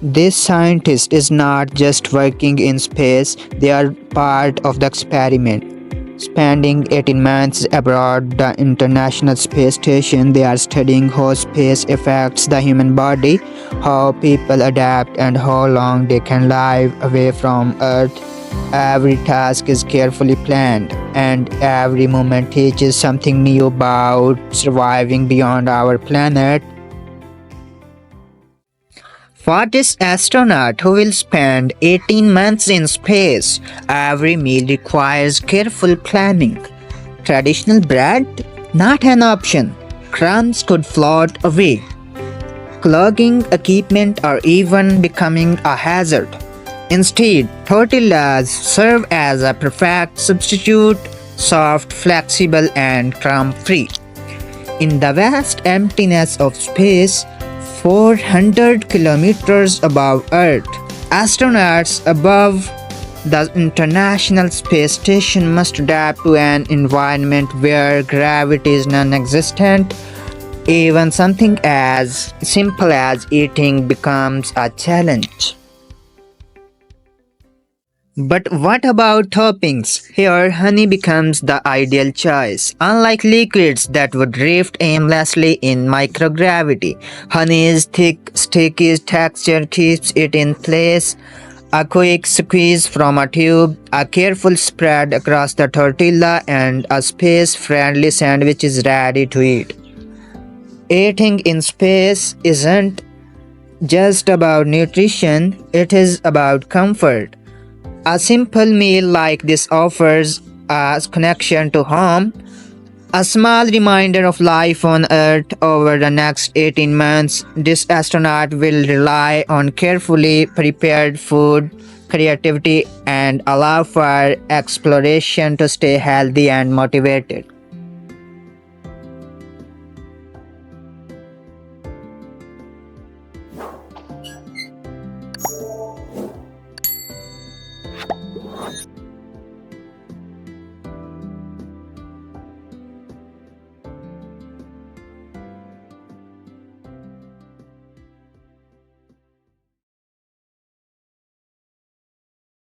This scientist is not just working in space, they are part of the experiment. Spending 18 months abroad the International Space Station, they are studying how space affects the human body, how people adapt, and how long they can live away from Earth. Every task is carefully planned, and every moment teaches something new about surviving beyond our planet. For this astronaut who will spend 18 months in space, every meal requires careful planning. Traditional bread? Not an option. Crumbs could float away, clogging equipment or even becoming a hazard. Instead, tortillas serve as a perfect substitute, soft, flexible, and crumb-free. In the vast emptiness of space, 400 kilometers above Earth, astronauts above the International Space Station must adapt to an environment where gravity is non-existent. Even something as simple as eating becomes a challenge. But what about toppings? Here, honey becomes the ideal choice. Unlike liquids that would drift aimlessly in microgravity, honey's thick, sticky texture keeps it in place. A quick squeeze from a tube, a careful spread across the tortilla, and a space-friendly sandwich is ready to eat. Eating in space isn't just about nutrition, it is about comfort. A simple meal like this offers a connection to home, a small reminder of life on Earth. Over the next 18 months. This astronaut will rely on carefully prepared food, creativity, and allow for exploration to stay healthy and motivated.